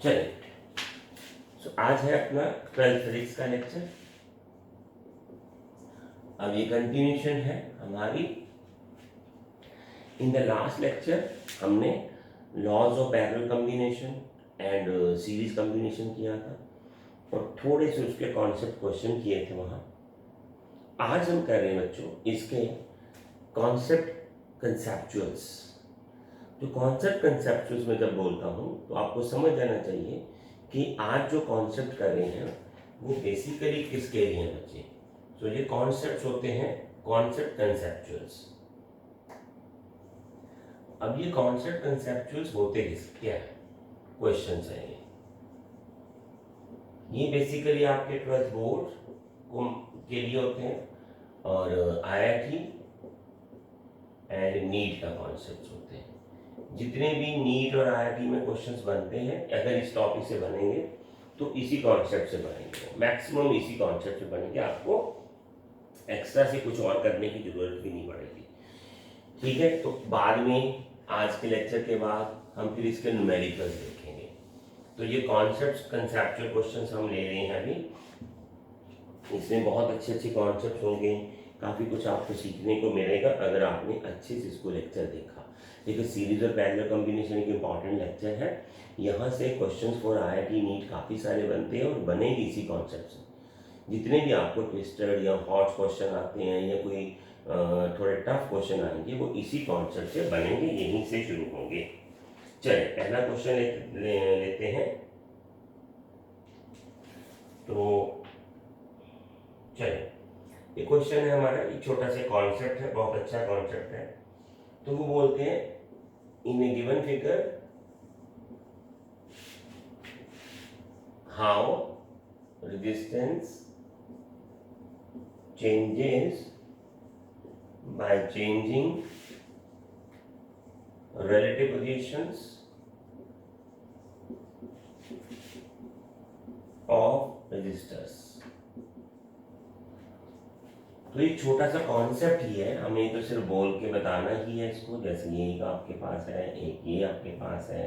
चलिए, आज है अपना 12th फिजिक्स का लेक्चर। अब ये कंटिन्यूशन है हमारी। इन द लास्ट लेक्चर हमने laws of parallel combination and series combination किया था और थोड़े से उसके कॉन्सेप्ट क्वेश्चन किए थे वहाँ। आज हम कर रहे हैं बच्चों इसके कॉन्सेप्ट कंसेप्चुअल्स। जो कॉन्सेप्ट कंसेप्चुअल्स में जब बोलता हूँ तो आपको समझ जाना चाहिए कि आज जो कॉन्सेप्ट कर रहे हैं वो बेसिकली किसके लिए हैं बच्चे। तो ये कॉन्सेप्ट्स होते हैं कॉन्सेप्ट कंसेप्चुअल्स। अब ये कॉन्सेप्ट कंसेप्चुअल्स होते क्या है, क्वेश्चंस हैं ये बेसिकली आपके 12th बोर्ड के लिए होते हैं और आईआईटी एंड नीट का कॉन्सेप्ट होते हैं। जितने भी नीट और आईआईटी में क्वेश्चंस बनते हैं अगर इस टॉपिक से बनेंगे तो इसी कॉन्सेप्ट से बनेंगे, मैक्सिमम इसी कॉन्सेप्ट से बनेंगे। आपको एक्स्ट्रा से कुछ और करने की जरूरत भी नहीं पड़ेगी, ठीक है। तो बाद में आज के लेक्चर के बाद हम फिर इसके न्यूमेरिकल्स देखेंगे। तो ये कॉन्सेप्ट कंसेप्चुअल क्वेश्चंस हम ले रहे हैं अभी। इसमें बहुत अच्छे अच्छे कॉन्सेप्ट होंगे, काफ़ी कुछ आपको सीखने को मिलेगा अगर आपने अच्छे से इसको लेक्चर देखा। देखिए, सीरीज और पैरेलल कॉम्बिनेशन एक इंपॉर्टेंट लेक्चर है। यहाँ से क्वेश्चंस फॉर आईआईटी नीट काफ़ी सारे बनते हैं और बनेंगे इसी कॉन्सेप्ट से। जितने भी आपको ट्विस्टेड या हॉट क्वेश्चन आते हैं या कोई थोड़े टफ क्वेश्चन आएंगे वो इसी कॉन्सेप्ट से बनेंगे, यहीं से शुरू होंगे। चलिए, पहला क्वेश्चन लेते हैं। तो चलिए, ये क्वेश्चन है हमारा, एक छोटा सा कॉन्सेप्ट है, बहुत अच्छा कॉन्सेप्ट है। तो वो बोलते हैं in a given figure how resistance changes by changing relative positions of resistors। तो ये छोटा सा कॉन्सेप्ट ही है, हमें तो सिर्फ बोल के बताना ही है इसको। जैसे ये एक आपके पास है, एक ये आपके पास है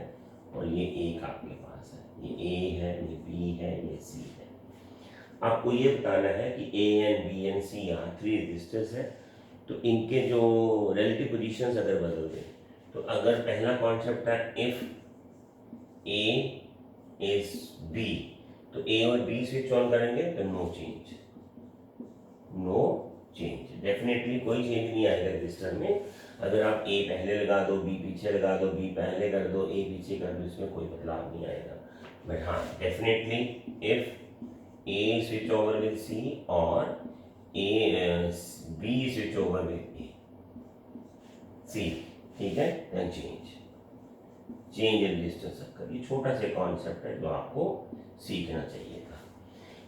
और ये एक आपके पास है। ये ए है, ये बी है, ये सी है। आपको ये बताना है कि ए एंड बी एंड सी यहाँ 3 रजिस्टर्स है। तो इनके जो रिलेटिव पोजीशंस अगर बदल दें तो अगर पहला कॉन्सेप्ट है इफ ए इज बी तो ए और बी स्विच ऑन करेंगे तो no change, no change. Definitely कोई चेंज नहीं आएगा रजिस्टर में। अगर आप ए पहले लगा दो, बी पीछे लगा दो, बी पहले कर दो, ए पीछे कर दो, इसमें कोई बदलाव नहीं आएगा। बट हाँ, definitely if A switch over with C or B switch over with A, C, ठीक है, then change resistance occur। ये छोटा सा कॉन्सेप्ट है जो आपको सीखना चाहिए था।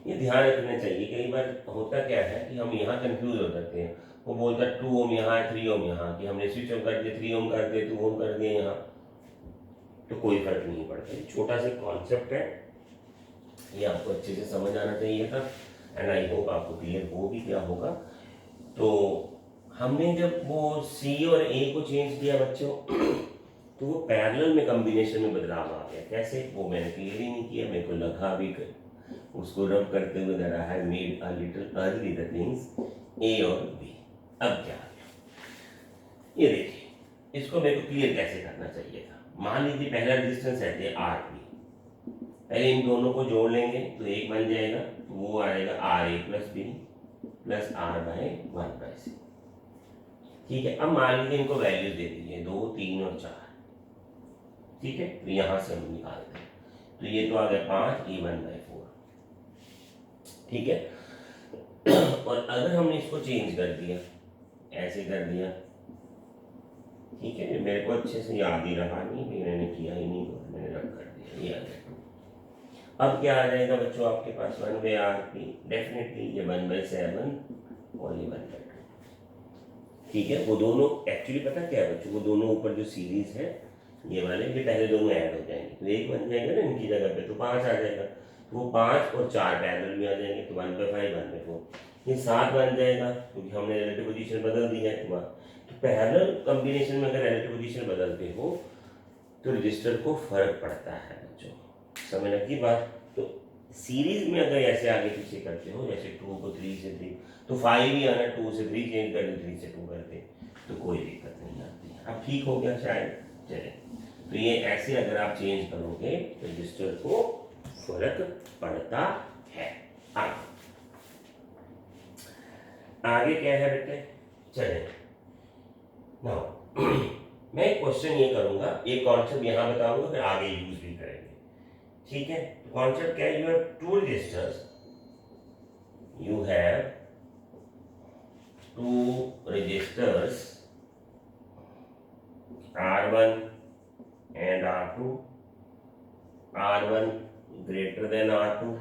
ये ध्यान रखना चाहिए। कई बार होता क्या है कि हम यहाँ कंफ्यूज हो जाते हैं। वो बोलता है 2 ओम यहाँ है, 3 ओम यहाँ, कि हमने स्विच ऑन कर दिया, 3 ओम कर दिया, 2 ओम कर दिया यहाँ, तो कोई फर्क नहीं पड़ता। छोटा सा कॉन्सेप्ट है, ये आपको अच्छे से समझ आना चाहिए था एंड आई होप आपको क्लियर हो भी क्या होगा। तो हमने जब वो सी और ए को चेंज किया बच्चों तो वो पैरेलल में कॉम्बिनेशन में बदलाव आ गया। कैसे, वो मैंने क्लियर ही नहीं किया, मेरे को लगा भी कर उसको रब करते हुए that I have made a little early the things A और बी। अब क्या ये देखिए, इसको मेरे को क्लियर कैसे करना चाहिए था। मान लीजिए पहला रेजिस्टेंस है आर बी, पहले इन दोनों को जोड़ लेंगे तो एक बन जाएगा, तो वो आएगा R A plus B plus R by 1 by C. ठीक है, अब मान लीजिए इनको वैल्यूज दे दीजिए 2, 3 और 4। ठीक है, तो यहां से हम निकालते हैं तो ये तो आ गया 5, ए 1 बाय 4। ठीक है, और अगर हमने इसको चेंज कर दिया, ऐसे कर दिया, ठीक है, मेरे को अच्छे से याद ही रहा नहीं, मैंने किया ही नहीं, मैंने रब कर दिया, ये आ गया। अब क्या आ जाएगा बच्चों आपके पास 1 बाय आर पी, डेफिनेटली ये 1 बाय 7 और ये 1 बाय 2। ठीक है, वो दोनों एक्चुअली पता क्या है बच्चों, वो दोनों ऊपर जो सीरीज है ये वाले, ये पहले दोनों ऐड हो जाएंगे तो एक बन जाएगा ना इनकी जगह पे, तो 5 आ जाएगा। तो वो 5 और 4 पैरेलल में आ जाएंगे तो 1 बाय 5 1 बाय 4 ये 7 बन जाएगा क्योंकि हमने रिलेटिव पोजीशन बदल दी है। तो पैरेलल कॉम्बिनेशन में अगर रिलेटिव पोजीशन बदलते हो तो रजिस्टर को फर्क पड़ता है बच्चों। समझ लगी बात। तो सीरीज में अगर ऐसे आगे पीछे करते हो, जैसे 2 को 3 से 3, तो 5 ही आना, 2 से 3 चेंज कर दे, 3 से 2 कर दे, तो कोई दिक्कत नहीं आती। अब ठीक हो गया शायद। चले, तो ये ऐसे अगर आप चेंज करोगे तो रजिस्टर को फर्क पड़ता है। आगे क्या है बेटे, चले नाउ मैं एक क्वेश्चन ये करूंगा, एक कॉन्सेप्ट यहां बताऊंगा, फिर आगे यूज भी करेंगे, ठीक है। तो कॉन्सेप्ट क्या है, you have two registers, you have two registers R1 and R2, R1 greater than R2.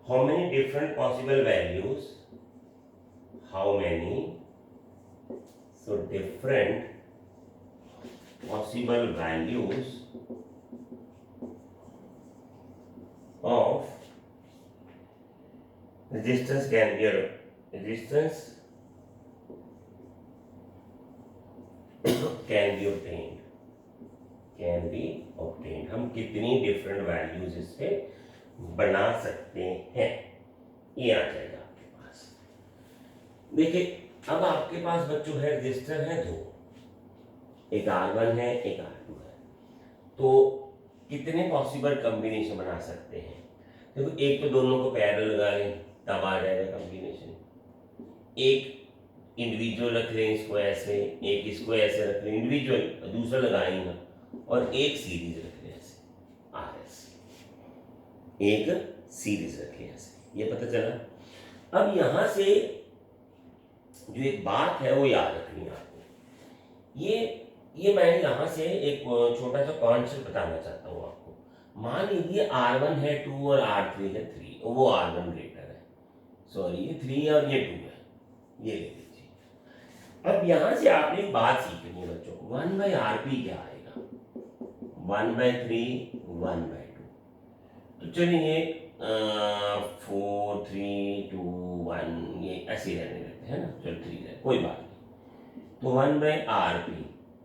How many different possible values? How many? So different possible values of resistance can be resistance can be obtained, can be obtained। हम कितनी different values इससे बना सकते हैं, ये आ जाएगा आपके पास। देखिए अब आपके पास बच्चों है रजिस्टर है दो, एक R1 है एक R2 है, तो कितने पॉसिबल कॉम्बिनेशन बना सकते हैं। देखो एक तो दोनों को पैरेलल लगा लें तब आ जाएगा कॉम्बिनेशन, एक इंडिविजुअल रख लें इसको ऐसे, एक इसको ऐसे रख लें इंडिविजुअल, दूसरा लगाएंगे, और एक सीरीज रख लें ऐसे RS, एक सीरीज रख लें ऐसे, ये पता चला। अब यहां से जो एक बात है वो याद रखनी है आपको, ये मैं यहां से एक छोटा सा कॉन्सेप्ट बताना चाहता हूं आपको। मान लीजिए R1 है 2 और R3 है 3, वो R1 ग्रेटर है, सॉरी ये 3 और ये 2 है, ये ले लीजिए। अब यहां से आपने एक बात सीखनी है बच्चों, 1/RP क्या आएगा, 1/3 1/2। तो चलिए 4 3 2 1 ये ऐसे रहने देते हैं ना, चलो 3 है कोई बात नहीं। तो 1/RP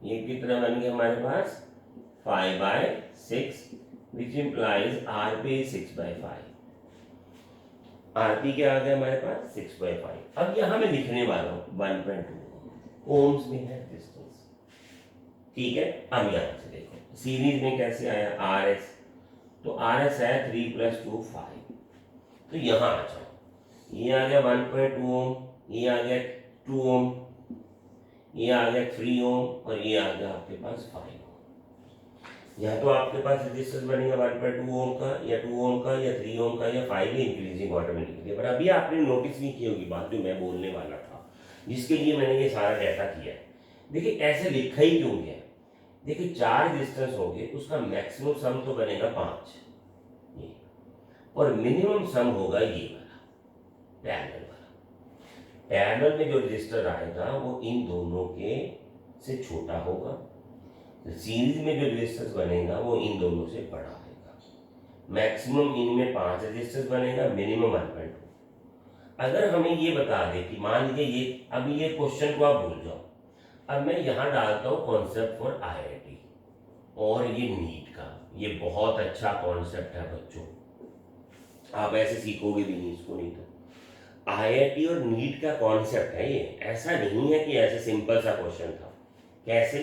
ये कितना बन गया हमारे पास 5/6, विच इम्प्लाइज RP 6/5। RP क्या आ गया हमारे पास 6/5। अब यहां मैं लिखने वाला हूं 1.2 ओम्स में है डिस्टेंस, ठीक है। अब यहां से देखो सीरीज में कैसे आया RS, तो RS है 3 + 2 5, तो यहां आ जाओ, ये आ गया 1.2 ओम, ये आ गया 2 ओम, ये आ गया 3 ओम, और ये आ गया आपके पास 5 ओम। या तो आपके पास रेजिस्टेंस बनेगा 1.2 ओम का या 2 ओम का या 3 ओम का या 5 इंक्रीजिंग ऑटोमेटिकली। पर अभी आपने नोटिस नहीं की होगी बात जो मैं बोलने वाला था, जिसके लिए मैंने ये सारा डाटा किया है। देखिए ऐसे लिखा ही क्यों गया, देखिए 4 रेजिस्टेंस होंगे, उसका मैक्सिमम सम तो बनेगा 5, ये, और मिनिमम सम होगा ये वाला पैरेलल वाला। पैरेलल में जो रजिस्टर आएगा वो इन दोनों के से छोटा होगा, सीरीज में जो रजिस्टर बनेगा वो इन दोनों से बड़ा आएगा। मैक्सिमम इनमें 5 रजिस्टर बनेगा, मिनिमम 1.2। अगर हमें ये बता दे कि मान लीजिए ये, अभी ये क्वेश्चन को आप भूल जाओ, अब मैं यहां डालता हूं कॉन्सेप्ट फॉर IIT और ये नीट का, ये बहुत अच्छा कॉन्सेप्ट है बच्चों, आप ऐसे सीखोगे भी नहीं इसको। नहीं तो IIT और नीट का कॉन्सेप्ट है ये, ऐसा नहीं है कि ऐसे सिंपल सा क्वेश्चन था। कैसे,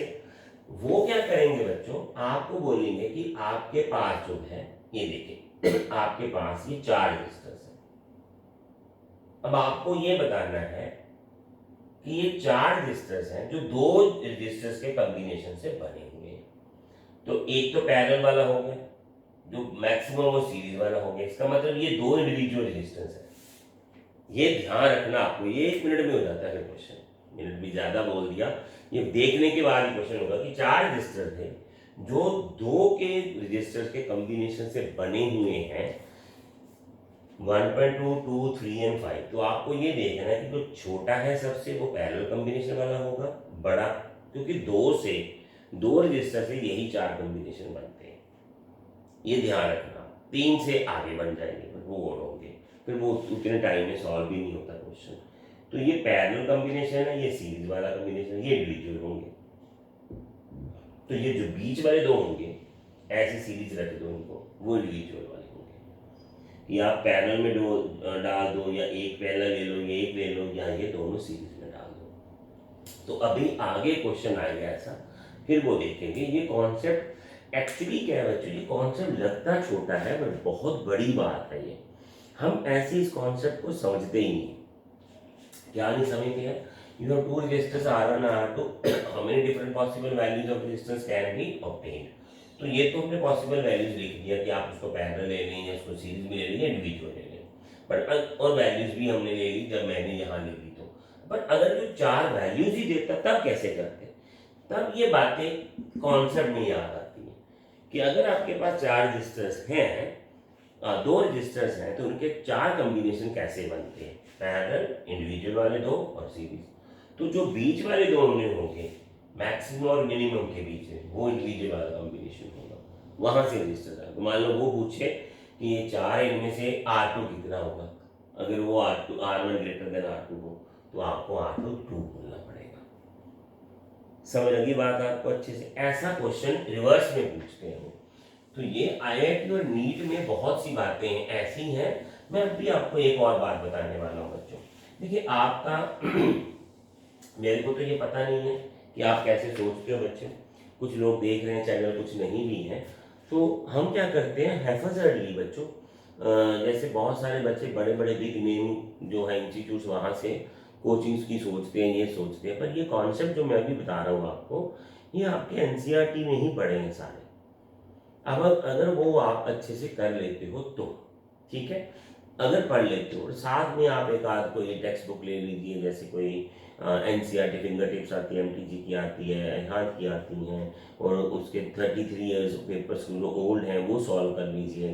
वो क्या करेंगे बच्चों, आपको बोलेंगे कि आपके पास जो है ये देखिए आपके पास ये 4 रजिस्टर्स है। अब आपको ये बताना है कि ये 4 रजिस्टर्स हैं जो 2 रजिस्टर्स के कॉम्बिनेशन से बने हुए हैं। तो एक तो पैरेलल वाला हो गया, जो मैक्सिमम वो सीरीज वाला हो गया, इसका मतलब ये 2 इंडिविजुअल रेजिस्टेंस है। ये ध्यान रखना आपको, ये 1 मिनट में हो जाता है क्वेश्चन, मिनट भी ज्यादा बोल दिया, ये देखने के बाद ही क्वेश्चन होगा कि 4 रजिस्टर थे जो 2 के रजिस्टर्स के कॉम्बिनेशन से बने हुए हैं, 1.2 2 3 एंड 5। तो आपको ये देखना है कि जो छोटा है सबसे वो पैरेलल कॉम्बिनेशन वाला होगा, बड़ा क्योंकि 2 रजिस्टर से यही 4 कॉम्बिनेशन बनते हैं, ये ध्यान रखना। 3 से आगे बन जाएंगे पर वो और होंगे, फिर वो उतने टाइम में सॉल्व भी नहीं होता क्वेश्चन। तो ये पैरेलल कॉम्बिनेशन है, ये सीरीज वाला कॉम्बिनेशन, ये इंडिविजुअल होंगे। तो ये जो बीच वाले 2 होंगे ऐसी सीरीज रख दो उनको, वो इंडिविजुअल वाले होंगे। या पैरेलल में दो डाल दो, या एक पैरेलल ले लो, ये एक ले लो, या ये दोनों सीरीज में डाल दो। तो अभी आगे क्वेश्चन आएगा ऐसा, फिर वो देखेंगे। ये कॉन्सेप्ट एक्चुअली क्या है बच्चों, ये कॉन्सेप्ट लगता छोटा है बट बहुत बड़ी बात है ये। हम ऐसे इस कॉन्सेप्ट को समझते ही नहीं। क्या नहीं समझते हैं? You have two resistors R1 और R2. How many different possible values of resistance can be obtained? तो ये तो हमने पॉसिबल वैल्यूज लिख दिया कि आप उसको पैरेलल ले लें या उसको सीरीज में ले लें या इंडिविजुअल ले लें, बट और वैल्यूज भी हमने ले ली जब मैंने यहाँ ले ली। तो बट अगर जो चार वैल्यूज ही देता तब कैसे करते? तब ये बातें कॉन्सेप्ट में याद आती है कि अगर आपके पास चार रजिस्टर्स हैं, दो रजिस्टर्स हैं, तो उनके चार कॉम्बिनेशन कैसे बनते हैं? पैरेलल, इंडिविजुअल वाले दो और सीरीज। तो जो बीच वाले दोनों में होंगे मैक्सिमम और मिनिमम के बीच में, वो इंडिविजुअल वाला कॉम्बिनेशन होगा, वहां से रजिस्टर है। तो मान लो वो पूछे कि ये चार इनमें से R2 कितना होगा, अगर वो R1 ग्रेटर देन R2 हो तो आपको R2 2 बोलना पड़ेगा। समझ लगी बात आपको अच्छे से? ऐसा क्वेश्चन रिवर्स में पूछते हैं। तो ये IIT और नीट में बहुत सी बातें ऐसी हैं। मैं अभी आपको एक और बात बताने वाला हूँ बच्चों। देखिए आपका मेरे को तो ये पता नहीं है कि आप कैसे सोचते हो बच्चे, कुछ लोग देख रहे हैं चैनल, कुछ नहीं भी हैं। तो हम क्या करते हैं हैफजर्डली बच्चों, जैसे बहुत सारे बच्चे बड़े बड़े बिग नेम जो है इंस्टीट्यूट्स, वहाँ से कोचिंग्स की सोचते हैं, ये सोचते हैं। पर ये कॉन्सेप्ट जो मैं अभी बता रहा हूँ आपको, ये आपके NCERT में ही पढ़े हैं सारे। अब अगर वो आप अच्छे से कर लेते हो तो ठीक है, अगर पढ़ लेते हो और साथ में आप एक आध कोई टेक्स्ट बुक ले लीजिए, जैसे कोई NCERT फिंगर टिप्स आती है, MTG की आती है, एहाद की आती हैं, और उसके 33 ईयर्स पेपर्स जो ओल्ड हैं वो सॉल्व कर लीजिए,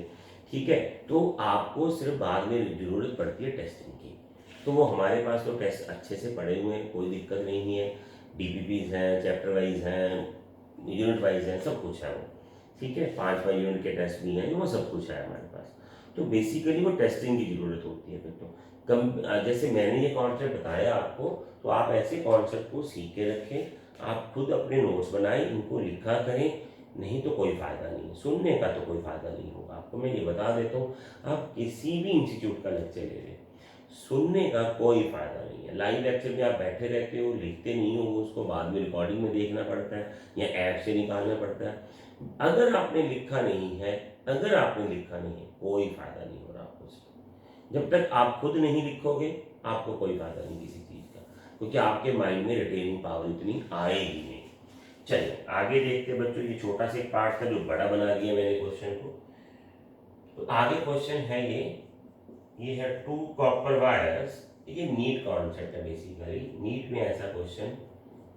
ठीक है। तो आपको सिर्फ बाद में ज़रूरत पड़ती है टेस्टिंग की, तो वो हमारे पास तो टेस्ट अच्छे से पड़े हुए हैं, कोई दिक्कत नहीं है। DPPs हैं, चैप्टर वाइज हैं, यूनिट वाइज हैं, सब कुछ है वो, ठीक है। 5 यूनिट के टेस्ट भी हैं, वो सब कुछ है हमारे पास। तो बेसिकली वो टेस्टिंग की ज़रूरत होती है। फिर तो कम जैसे मैंने ये कॉन्सेप्ट बताया आपको, तो आप ऐसे कॉन्सेप्ट को सीख के रखें, आप खुद अपने नोट्स बनाएं, इनको लिखा करें, नहीं तो कोई फ़ायदा नहीं है। सुनने का तो कोई फ़ायदा नहीं होगा आपको, मैं ये बता देता हूँ। आप किसी भी इंस्टीट्यूट का लेक्चर ले लें, सुनने का कोई फ़ायदा नहीं है। लाइव लेक्चर में आप बैठे रहते हो, लिखते नहीं हो, उसको बाद में रिकॉर्डिंग में देखना पड़ता है या ऐप से निकालना पड़ता है। अगर आपने लिखा नहीं है, कोई फ़ायदा नहीं हो रहा आपको उसमें। जब तक आप खुद नहीं लिखोगे आपको कोई फ़ायदा नहीं किसी चीज़ का, क्योंकि आपके माइंड में रिटेनिंग पावर इतनी आएगी नहीं। चलिए आगे देखते हैं बच्चों। ये छोटा सा एक पार्ट था जो बड़ा बना दिया मैंने क्वेश्चन को। तो आगे क्वेश्चन है ये है 2 कॉपर वायर्स। ये नीट कॉन्सेप्ट है बेसिकली, नीट में ऐसा क्वेश्चन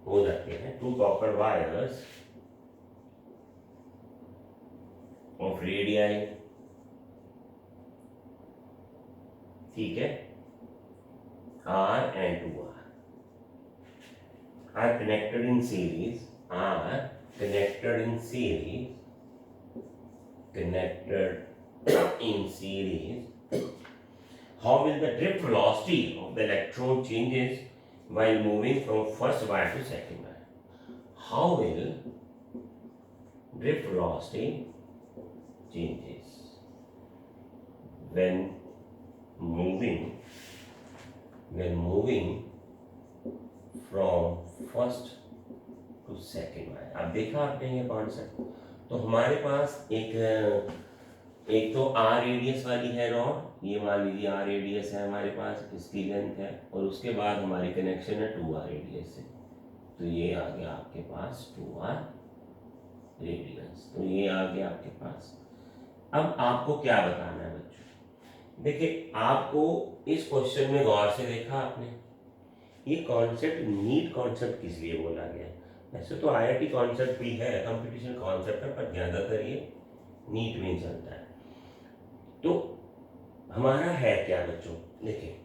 हो जाते हैं। 2 कॉपर वायर्स ऑफ रेडियाई, ठीक है, R and 2R are connected in series, How will the drift velocity of the electron changes while moving from first wire to second wire? How will drift velocity changes when moving from first to second wire? अब देखा आपने ये concept. तो हमारे पास एक तो R radius वाली है रॉड, ये मान लीजिए R रेडियस है हमारे पास, इसकी लेंथ है, और उसके बाद हमारी कनेक्शन है 2R रेडियस से। तो ये आ गया आपके पास 2R रेडियस, तो ये आ गया आपके पास। अब आपको क्या बताना है बच्चों? देखिए आपको इस क्वेश्चन में गौर से देखा आपने, ये कॉन्सेप्ट नीट कॉन्सेप्ट किस लिए बोला गया? वैसे तो IIT कॉन्सेप्ट भी है, कंपटीशन कॉन्सेप्ट है, पर ज़्यादातर ये नीट में ही चलता है। तो हमारा है क्या बच्चों? देखिए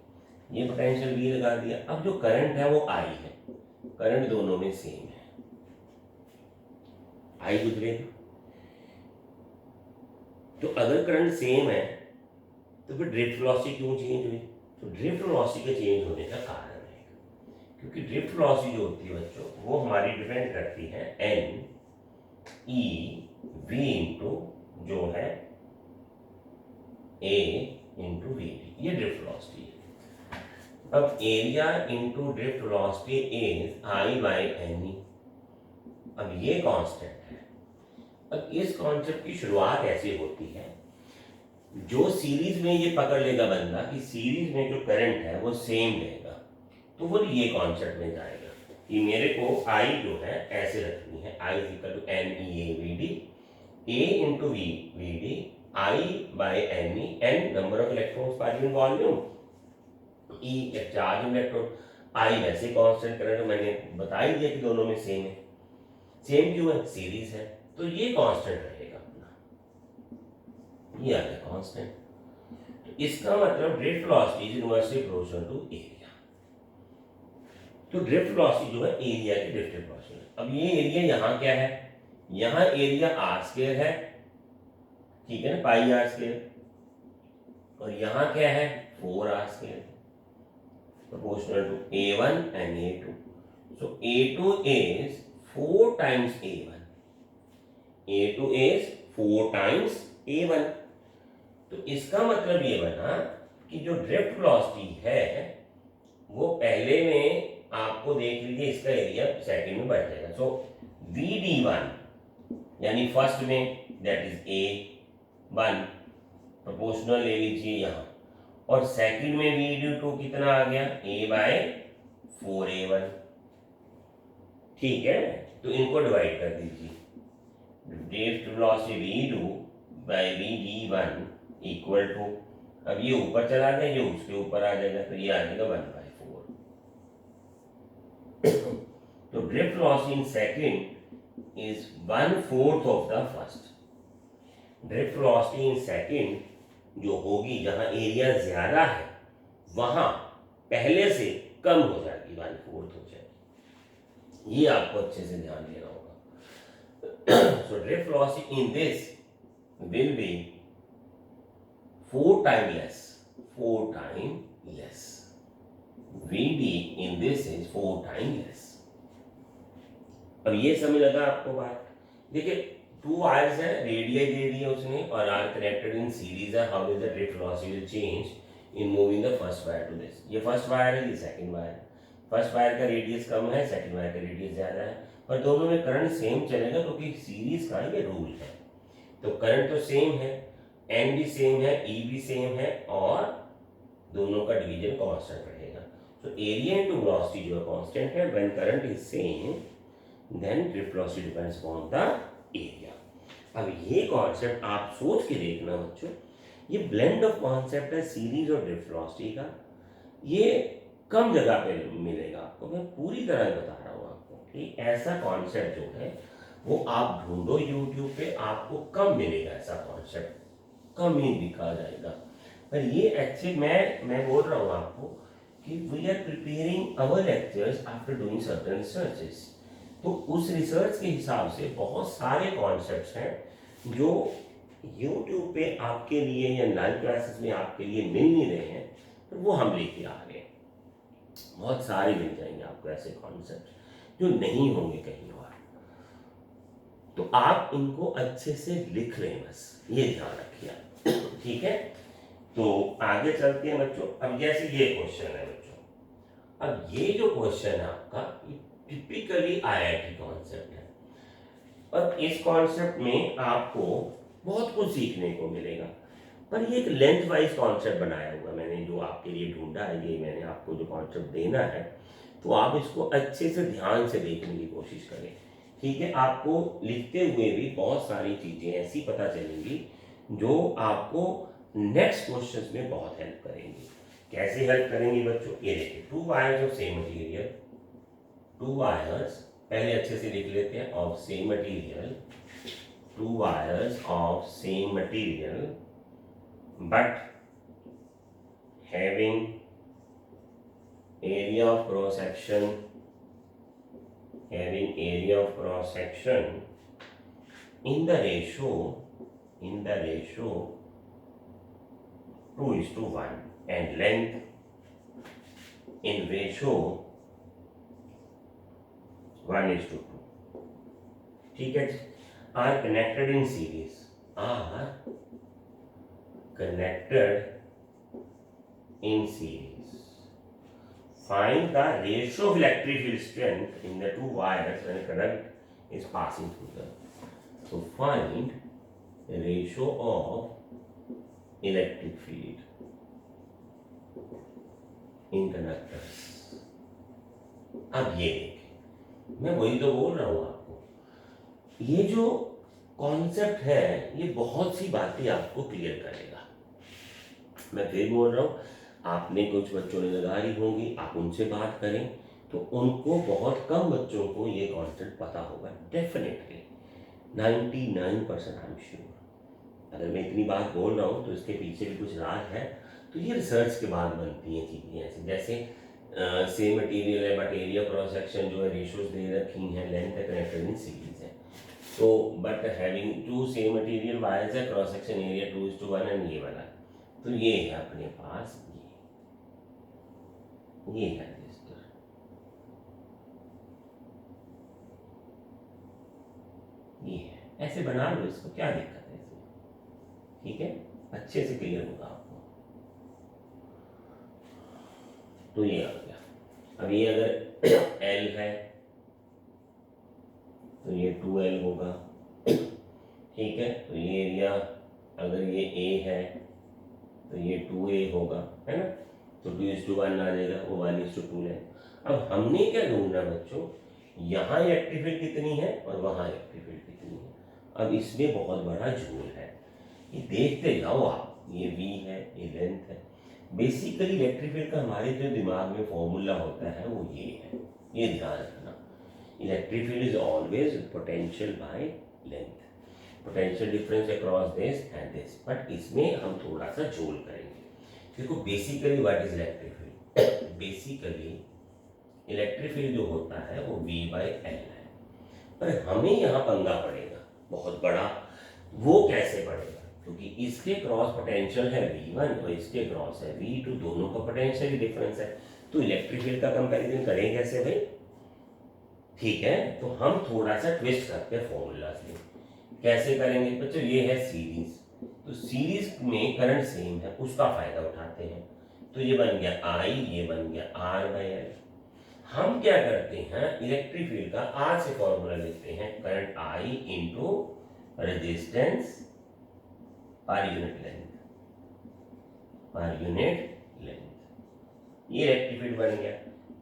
ये पोटेंशियल V लगा दिया। अब जो करंट है वो I है, करंट दोनों में सेम है, I गुजरेगा। तो अगर करंट सेम है तो फिर ड्रिफ्ट वेलोसिटी क्यों चेंज हुई? तो ड्रिफ्ट वेलोसिटी के चेंज होने का कारण है, क्योंकि ड्रिफ्ट वेलोसिटी जो होती है बच्चों वो हमारी डिपेंड करती है N E V इंटू जो है A इंटू वी डी, ये ड्रिफ्ट वेलोसिटी है। अब area into drift velocity is I by N E. अब ये कांस्टेंट है। अब इस कॉन्सेप्ट की शुरुआत ऐसे होती है, जो सीरीज में ये पकड़ लेगा बंदा कि सीरीज में जो करंट है वो सेम रहेगा, तो वो ये कॉन्सेप्ट में जाएगा कि मेरे को आई जो है ऐसे रखनी है, I is equal to N E A V D, A into V V D, I by N E, N number of electrons per unit volume, E charge electron, I वैसे कांस्टेंट करंट मैंने बता ही दिया कि दोनों में same है। Same क्यों है? सीरीज है, तो ये कांस्टेंट रहेगा अपना, ये आ गया कांस्टेंट। तो इसका मतलब drift velocity is inversely proportional to area. तो ड्रिफ्ट वेलोसिटी जो है एरिया की ड्रिफ्ट वेलोसिटी। अब ये एरिया यहाँ क्या है? यहाँ एरिया आर स्क्वायर है, ठीक है ना, पाई आर स्क्वायर, और यहाँ क्या है? 4 R square, proportional to A1 and A2. So A2 is 4 times A1. A2 is 4 times A1. तो इसका मतलब ये बना कि जो ड्रिफ्ट वेलोसिटी है वो पहले में आपको देख लीजिए, इसका एरिया सेकंड में बढ़ जाएगा। सो VD1 यानी फर्स्ट में दैट इज A1 प्रोपोर्शनल ले लीजिए यहाँ, और सेकंड में VD2 कितना आ गया? A बाय 4A1, ठीक है। तो इनको डिवाइड कर दीजिए, drift velocity V2 by VD1 equal to, अब ये ऊपर चला गया, ये उसके ऊपर आ जाएगा, तो ये आ जाएगा 1/4। तो drift velocity in second is 1/4 of the first. Drift velocity in second जो होगी, जहां एरिया ज्यादा है वहां पहले से कम हो जाएगी, 1/4 हो जाएगी। ये आपको अच्छे से ध्यान देना होगा। So drift velocity in this will be 4 times less, 4 times less. VD in this is 4 times less. अब ये समझ लगा आपको बात? देखिए 2 वायर्स हैं, रेडियस दे दी है उसने, और आर कनेक्टेड इन सीरीज है। How is the drift velocity will change in moving the first wire to this. ये फर्स्ट वायर है, ये सेकंड वायर। फर्स्ट वायर का रेडियस कम है, सेकंड वायर का रेडियस ज्यादा है, पर दोनों में करंट सेम चलेगा क्योंकि सीरीज का ये रूल है। तो करंट तो सेम है, एन भी सेम है, ई भी सेम है, और दोनों का डिवीजन कांस्टेंट रहेगा। तो एरिया इनटू वेलोसिटी जो है कांस्टेंट है, when current is same then drift velocity depends upon the area. अब ये कॉन्सेप्ट आप सोच के देखना बच्चों, ये ब्लेंड ऑफ कॉन्सेप्ट है सीरीज और ड्रिफ्ट वेलोसिटी का। ये कम जगह पे मिलेगा आपको, मैं पूरी तरह बता रहा हूँ आपको कि ऐसा कॉन्सेप्ट जो है वो आप ढूंढो यूट्यूब पे, आपको कम मिलेगा। ऐसा कॉन्सेप्ट कम ही दिखा जाएगा। पर ये एक्चुअली मैं बोल रहा हूँ आपको कि we are preparing our lectures after doing certain researches. तो उस रिसर्च के हिसाब से बहुत सारे कॉन्सेप्ट्स हैं जो यूट्यूब पे आपके लिए या लाइव क्लासेस में आपके लिए मिल नहीं रहे हैं, तो वो हम लेके आ रहे हैं। बहुत सारे मिल जाएंगे आपको ऐसे कॉन्सेप्ट जो नहीं होंगे कहीं और। तो आप इनको अच्छे से लिख लें, बस ये ध्यान रखिए आप, ठीक है। तो आगे चलते हैं बच्चों। अब जैसे ये क्वेश्चन है बच्चों, अब ये जो क्वेश्चन है आपका, ये टिपिकली आईआईटी कॉन्सेप्ट है, और इस कॉन्सेप्ट में आपको बहुत कुछ सीखने को मिलेगा। पर ये एक लेंथ वाइज कॉन्सेप्ट बनाया हुआ मैंने, जो आपके लिए ढूंढा है, ये मैंने आपको जो कॉन्सेप्ट देना है, तो आप इसको अच्छे से ध्यान से देखने की कोशिश करें, ठीक है। आपको लिखते हुए भी बहुत सारी चीजें ऐसी पता चलेंगी जो आपको नेक्स्ट क्वेश्चंस में बहुत हेल्प करेंगी। कैसे हेल्प करेंगी बच्चों? ये देखिए, 2 wires of same material, 2 wires पहले अच्छे से लिख लेते हैं, of same material, 2 wires of same material but having area of cross section, in the ratio 2:1, and length in ratio 1:2, ठीक है। are connected in series, are connected in series. Find the ratio of electric field strength in the two wires when a current is passing through them. So find the ratio of electric field in conductors. अब ये देखिए, मैं वही तो बोल रहा हूं आपको, ये जो कॉन्सेप्ट है ये बहुत सी बातें आपको क्लियर करेगा। मैं फिर बोल रहा हूँ, आपने कुछ बच्चों ने लगा ली होंगी, आप उनसे बात करें तो उनको, बहुत कम बच्चों को ये कॉन्सेप्ट पता होगा। Definitely 99% I am sure. अगर मैं इतनी बात बोल रहा हूँ तो इसके पीछे भी कुछ राज है। तो ये रिसर्च के बाद बनती हैं चीज़ें ऐसी, जैसे सेम मटेरियल है बट एरिया क्रॉस सेक्शन जो है रेशियोज दे रखी हैं, लेंथ है, कनेक्टेड इन सीरीज है। तो but having two same material wires है, क्रॉस सेक्शन एरिया 2:1 एंड ये वाला। तो ये है अपने पास, ये है रजिस्टर, ये है। ऐसे बना लो इसको, क्या दिक्कत है इसमें? ठीक है, अच्छे से क्लियर होगा आपको। तो ये आ गया। अब ये अगर L है तो ये 2L होगा, ठीक है। तो ये एरिया अगर ये A है तो ये 2A होगा, है ना। तो 2:1 आ जाएगा, वो 1:2 है। अब हमने क्या ढूंढना बच्चों, यहाँ इलेक्ट्रिक फील्ड कितनी है और वहाँ इलेक्ट्रिक फील्ड कितनी है। अब इसमें बहुत बड़ा झोल है, ये देखते जाओ आप। ये V है, ये लेंथ है। बेसिकली इलेक्ट्रिक फील्ड का हमारे जो दिमाग में फॉर्मूला होता है वो ये है, ये ध्यान रखना। Electric field is always potential by length, potential difference across this and this. But इसमें हम थोड़ा सा झोल करेंगे। देखो basically what is electric field, basically electric field जो होता है वो V/L है। पर हमें यहाँ पंगा पड़ेगा बहुत बड़ा। वो कैसे पड़ेगा, क्योंकि इसके क्रॉस पोटेंशियल है V1 और इसके क्रॉस है V2, दोनों का पोटेंशियल डिफरेंस है। तो इलेक्ट्रिक फील्ड का कंपैरिजन करें कैसे भाई? ठीक है, तो हम थोड़ा सा ट्विस्ट करते हैं फॉर्मूलाज में। कैसे करेंगे बच्चों? ये है सीरीज, तो सीरीज में करंट सेम है, उसका फायदा उठाते हैं। तो ये बन गया I, ये बन गया R/L। हम क्या करते हैं, इलेक्ट्रिक फील्ड का R से फॉर्मूला लेते हैं, current I into resistance per unit length, per unit length. ये इलेक्ट्रिक फील्ड बन गया।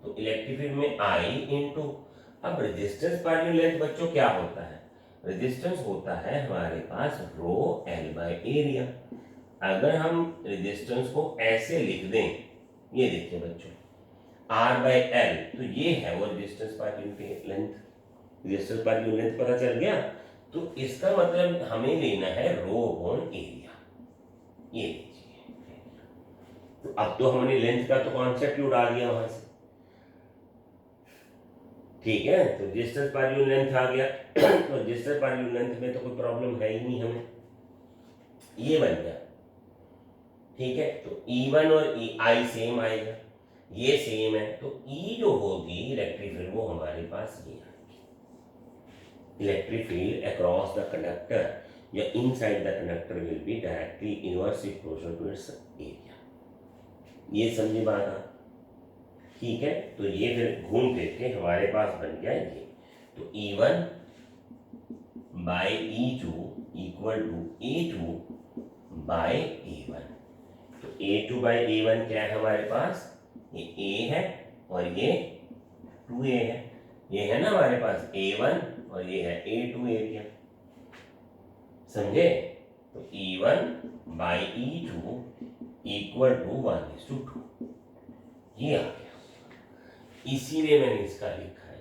तो इलेक्ट्रिक फील्ड में I इंटू, अब रेजिस्टेंस पर यूनिट लेंथ बच्चों क्या होता है? रेजिस्टेंस होता है हमारे पास ρL/एरिया। अगर हम रेजिस्टेंस को ऐसे लिख दें, ये देखिए बच्चों R/L, तो ये है वो resistance per unit length. Resistance per unit length पता चल गया। तो इसका मतलब हमें लेना है ρ/एरिया, ये लीजिए। तो अब तो हमने लेंथ का तो कॉन्सेप्ट ही उड़ा दिया वहां से, ठीक है। तो रेजिस्टेंस पर यूनिट लेंथ आ गया। तो रेजिस्टेंस पर यूनिट लेंथ में तो कोई प्रॉब्लम है ही नहीं हमें, ये बन गया, ठीक है। तो E1 और I सेम आएगा, ये सेम है। तो E जो होगी इलेक्ट्रिक फील्ड वो हमारे पास ये आएगी, electric field across the conductor या inside the conductor will be directly inversely proportional to its area. ये समझे बात आप? ठीक है। तो ये फिर घूम फिर के हमारे पास बन गया ये। तो E1 bye E2 equal to A2 bye A1। तो A2 बाय A1 क्या है हमारे पास? ये A है और ये 2A है। ये है ना हमारे पास A1 और ये है A2 एरिया, समझे? तो E1 bye E2 equal to 1:2, ये आ गया। इसीलिए मैंने इसका लिखा है।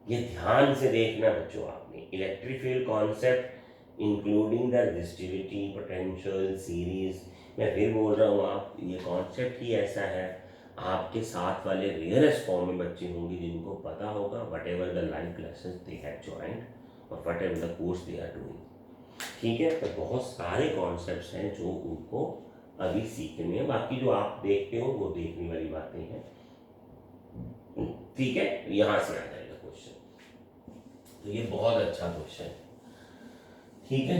ये ध्यान से देखना बच्चों आपने, electric field concept including the resistivity, potential, series. मैं फिर बोल रहा हूँ, आप ये कॉन्सेप्ट ही ऐसा है। आपके साथ वाले रेयरेस्ट फॉर्म में बच्चे होंगे जिनको पता होगा whatever the live classes they have joined और whatever the course they are doing, ठीक है। तो बहुत सारे कॉन्सेप्ट्स हैं जो उनको अभी सीखने हैं। बाकी जो आप देखते हो वो देखने वाली बातें हैं, ठीक है। यहाँ से आ जाएगा क्वेश्चन। तो ये बहुत अच्छा क्वेश्चन है। ठीक है,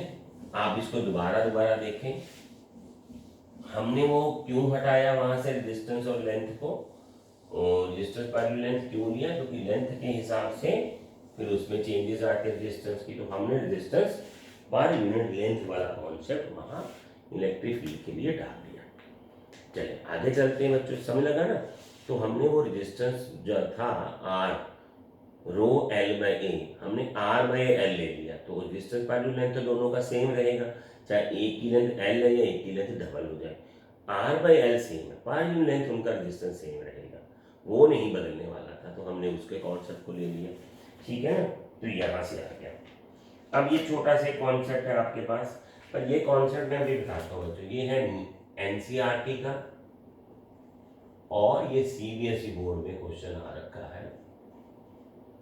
आप इसको दोबारा दोबारा देखें। हमने वो क्यों हटाया वहां से रेजिस्टेंस और लेंथ को, और रेजिस्टेंस पर लेंथ क्यों लिया, क्योंकि लेंथ के हिसाब से फिर उसमें चेंजेस आते हैं रेजिस्टेंस की, तो हमने रेजिस्टेंस पर यूनिट लेंथ वाला कॉन्सेप्ट वहाँ इलेक्ट्रिक फील्ड के लिए डाल दिया। चलिए आगे चलते हैं बच्चों, समझ लगा ना। तो हमने वो रेजिस्टेंस जो था आर रो एल बाई ए, हमने आर बाई एल ले लिया, तो रेजिस्टेंस पर लेंथ तो दोनों का सेम रहेगा, चाहे एक की लेंथ एल है या एक की लेंथ डबल हो जाए, आर बाई एल सेम है, पर यूनिट लेंथ उनका रेजिस्टेंस सेम रहेगा, वो नहीं बदलने वाला था, तो हमने उसके कॉन्सेप्ट को ले लिया। ठीक है ना, तो यहाँ से आ गया। अब ये छोटा सा कॉन्सेप्ट है आपके पास, पर ये कॉन्सेप्ट मैं अभी बताता हूँ बच्चों, ये है एनसीईआरटी का और ये सीबीएसई बोर्ड में क्वेश्चन आ रखा है।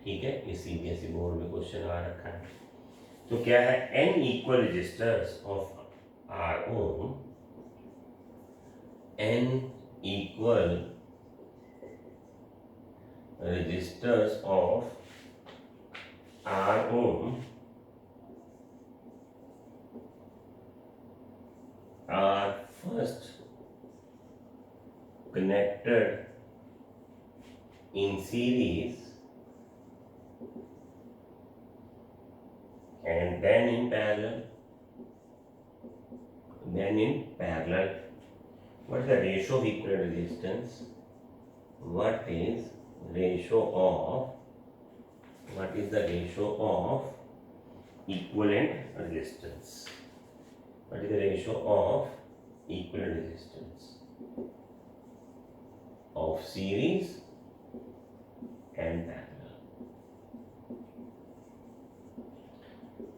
ठीक है, ये सीबीएसई बोर्ड में क्वेश्चन आ रखा है। तो क्या है, n equal resistors of R ohm, n equal resistors of R ohm are first connected in series and then in parallel. What is the ratio of equivalent resistance? What is the ratio of equivalent resistance? What is the ratio of equivalent resistance of series and parallel?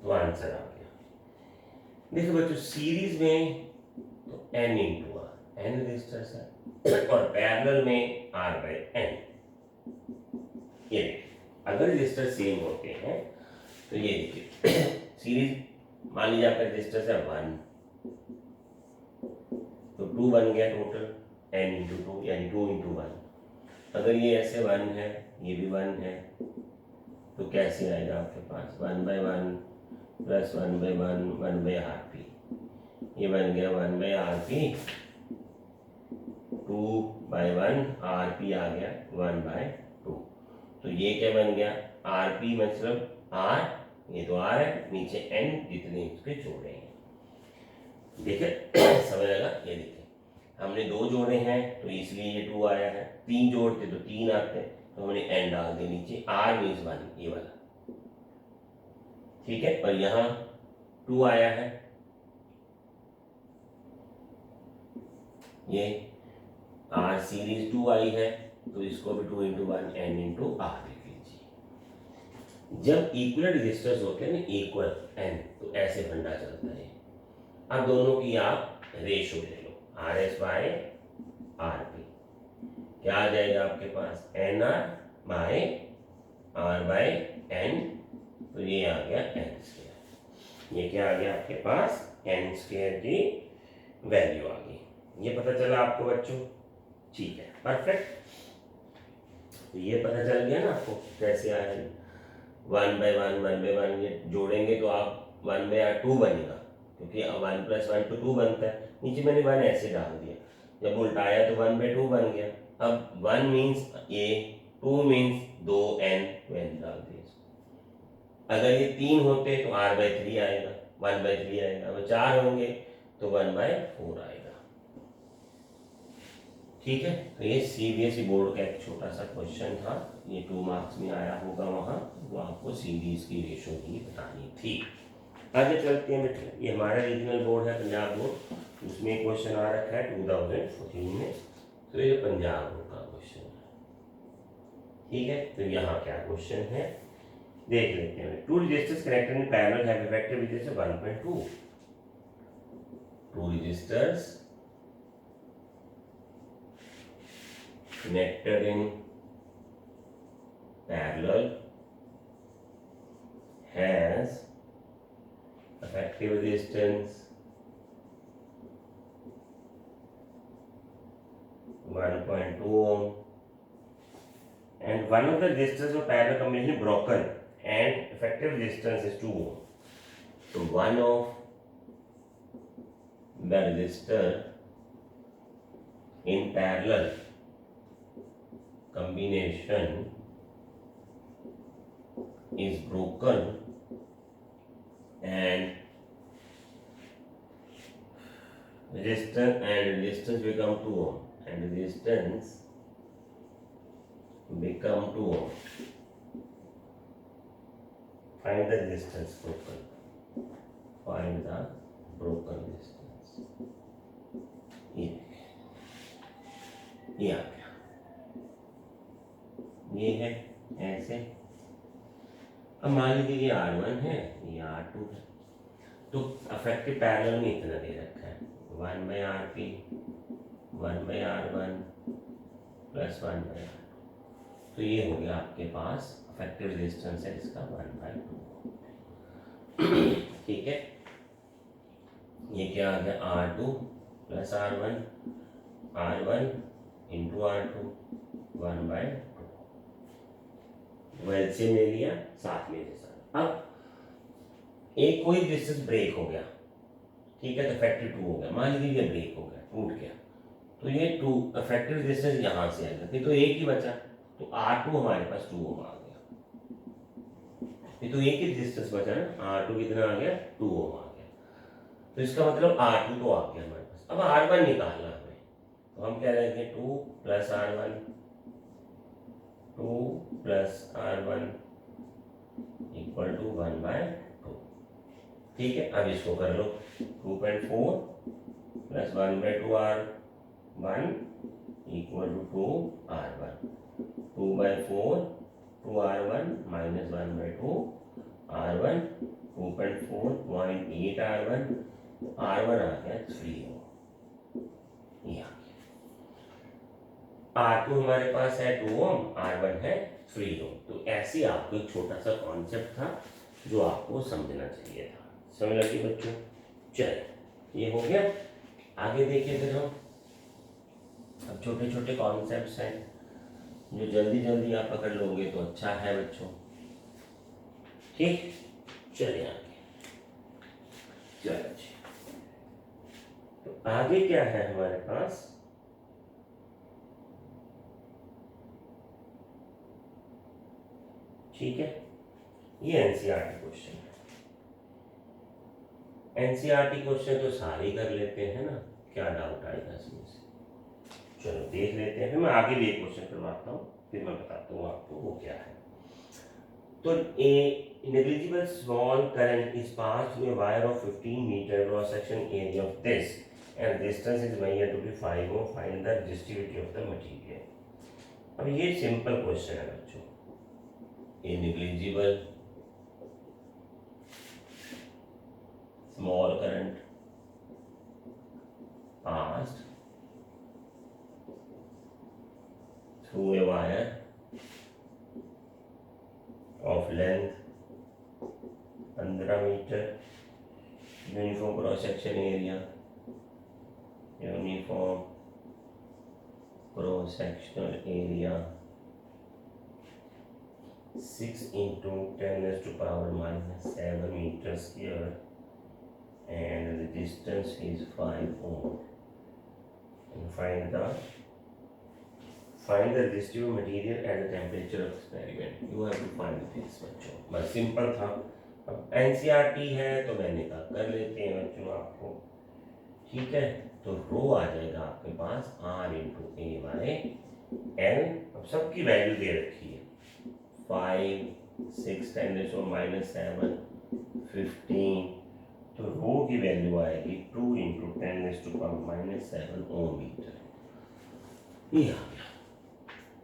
तो answer आ गया। देखो बच्चों, series में तो n into R, n resistors है, और parallel में r बाई n। ये अगर रेजिस्टर सेम होते हैं तो ये देखिए, सीरीज मान लीजिए आपका रेजिस्टेंस है 1, तो 2 बन गया टोटल, n इंटू 2 यानी 2 इंटू 1। अगर ये ऐसे 1 है, ये भी 1 है, तो कैसे आएगा आपके पास 1 by 1 plus 1 by 1 by R P, ये बन गया 1 by R P, 2 by 1 R P आ गया 1 बाई 2। तो ये क्या बन गया, आर पी मतलब आर, ये तो आर है, नीचे एन जितने इसके जोड़े हैं। देखिए समझ लगा, ये देखिए हमने 2 जोड़े हैं तो इसलिए ये 2 आया है, 3 जोड़ते तो 3 आते हैं, तो हमने एन डाल दिया नीचे, आर मीन्स 1 ये वाला। ठीक है, और यहाँ 2 आया है, ये आर सीरीज 2 आई है, तो इसको भी 2 इंटू 1 एन इंटू आर लिख लीजिए। जब इक्वल रेजिस्टर्स होते हैं ना, इक्वल एन, तो ऐसे फंडा चलता है। अब दोनों की आप रेशो ले लो, R S by R P, क्या आ जाएगा आपके पास, N R by R by N, तो ये आ गया एन स्क्वायर। ये क्या आ गया आपके पास, एन स्क्वायर की वैल्यू आ गई। ये पता चला आपको बच्चों? ठीक है, परफेक्ट। तो ये पता चल गया ना आपको कैसे आया, 1 बाई 1 ये जोड़ेंगे तो आप 1 बाई 2 बनेगा, क्योंकि 1 प्लस 1 तो 2 बनता है, नीचे मैंने 1 ऐसे डाल दिया, जब उल्टाया तो 1 बाई 2 बन गया। अब 1 मीन्स ये, 2 मीन्स 2 n, तो n डाल दिया। अगर ये 3 होते तो r बाई 3 आएगा, 1 बाई 3 आएगा, अगर 4 होंगे तो 1 बाई 4 आएगा। ठीक है, तो ये सीबीएसई बोर्ड का एक छोटा सा क्वेश्चन था, ये 2 मार्क्स में आया होगा वहाँ, वो आपको सीरीज की रेशो ही बतानी थी। आगे चलते हैं बेटा, ये हमारा रीजनल बोर्ड है पंजाब बोर्ड, उसमें क्वेश्चन आ रखा है 2014 में, तो ये पंजाब बोर्ड का क्वेश्चन है। ठीक है, तो यहाँ क्या क्वेश्चन है देख लेते हैं। 2 resistors connected in parallel have effective resistance 1.2। 2 resistors connected in parallel has effective resistance 1.2 ohm, and one of the resistors of parallel combination broken and effective resistance is 2 ohm. So one of the resistor in parallel combination is broken and resistance become 2 ohm and resistance become 2 ohm. Find the resistance broken. Find the broken resistance. ये आ गया, ये है ऐसे। अब मान लीजिए ये R1 है, ये R2 है, तो अफेक्टिव पैरेलल में इतना दे रखा है 1/RP 1/R1 प्लस 1/R2, तो ये हो गया आपके पास अफेक्टिव रेजिस्टेंस है इसका 1/2। ठीक है, ये क्या आ गया R2 plus R1 into R2 1/2, LCM ले लिया, साथ में जैसा। अब एक कोई रेजिस्टेंस ब्रेक हो गया, ठीक है, तो इफेक्टिव 2 हो गया, मान लीजिए ये ब्रेक हो गया, टूट गया, तो ये 2 इफेक्टिव रेजिस्टेंस यहाँ से आएगा, फिर तो एक ही बचा, तो R2 हमारे पास 2 ओम आ गया, फिर तो एक ही रेजिस्टेंस बचा ना, R2 कितना आ गया 2 ओम आ गया, तो इसका मतलब R2 तो आ गया हमारे पास। अब R1 निकालना हमें, तो हम क्या लेंगे 2 प्लस R1 इक्वल टू 1/2। ठीक है, अब इसको कर लो 2.4 plus 1/2 R1 equal to 2R1, 2/4 2R1 minus 1/2 R1, 2.4 0.8 R1 आ गया 3 ओम। ये आ गया, R2 हमारे पास है 2 ओम, R1 है 3 ओम। तो ऐसे आपको एक छोटा सा कॉन्सेप्ट था जो आपको समझना चाहिए था। समझ लगी बच्चों? चलिए, ये हो गया। आगे देखिए फिर हम, अब छोटे छोटे कॉन्सेप्ट्स हैं जो जल्दी जल्दी आप पकड़ लोगे तो अच्छा है बच्चों। ठीक, चलिए आगे। चलिए, तो आगे क्या है हमारे पास, ठीक है, ये एनसीईआरटी क्वेश्चन है। एनसीईआरटी क्वेश्चन तो सारे कर लेते हैं ना, क्या डाउट आएगा इसमें से? चलो देख लेते हैं, फिर मैं आगे भी एक क्वेश्चन करवाता हूँ, फिर मैं बताता हूँ आपको वो क्या है। तो ए negligible small current is passed through a wire of 15 meter cross section area of this and distance is measured to be 5 ohm. Find the resistivity of the material. अब ये सिंपल क्वेश्चन है बच्चों। A negligible small current passed through a wire of length 15 metre, uniform cross section area, uniform cross sectional area 6 into 10⁻⁻7 meters square and the distance is 5 ohm. And find the resistive material at the temperature of experiment. You have to find this बच्चों, बस simple था। अब NCERT है तो मैंने कहा कर लेते हैं बच्चों आपको, ठीक है। तो रो आ जाएगा आपके पास R into A by L. अब सबकी वैल्यू दे रखी है 5 6 10⁻⁻7 15, तो रो की वैल्यू आएगी 2 इंटू 10⁻⁻7 ओम मीटर। ये आ गया,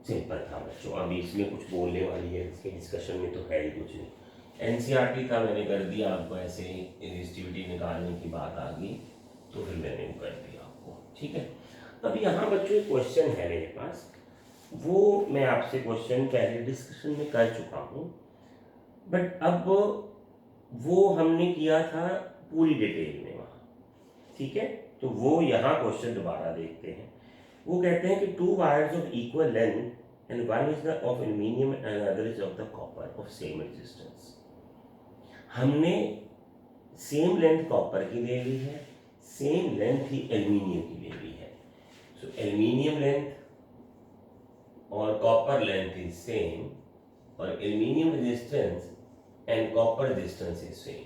सिंपल था बच्चों। अभी इसमें कुछ बोलने वाली है, इसके डिस्कशन में तो है ही कुछ नहीं। एनसीईआरटी का मैंने कर दिया आपको, ऐसे ही रेजिस्टिविटी निकालने की बात आ गई तो फिर मैंने वो कर दिया आपको, ठीक है। अब यहाँ बच्चों एक क्वेश्चन है मेरे पास, वो मैं आपसे क्वेश्चन पहले डिस्कशन में कर चुका हूँ, बट अब वो हमने किया था पूरी डिटेल में वहाँ, ठीक है। तो वो यहाँ क्वेश्चन दोबारा देखते हैं। वो कहते हैं कि 2 wires of equal length and one is the of aluminium and another is of the copper of same resistance. हमने सेम लेंथ कॉपर की ले ली है, सेम लेंथ ही एल्यूमिनियम की ले ली है. सो एल्यूमिनियम लेंथ और कॉपर लेंथ इज सेम और aluminium resistance and copper resistance is same.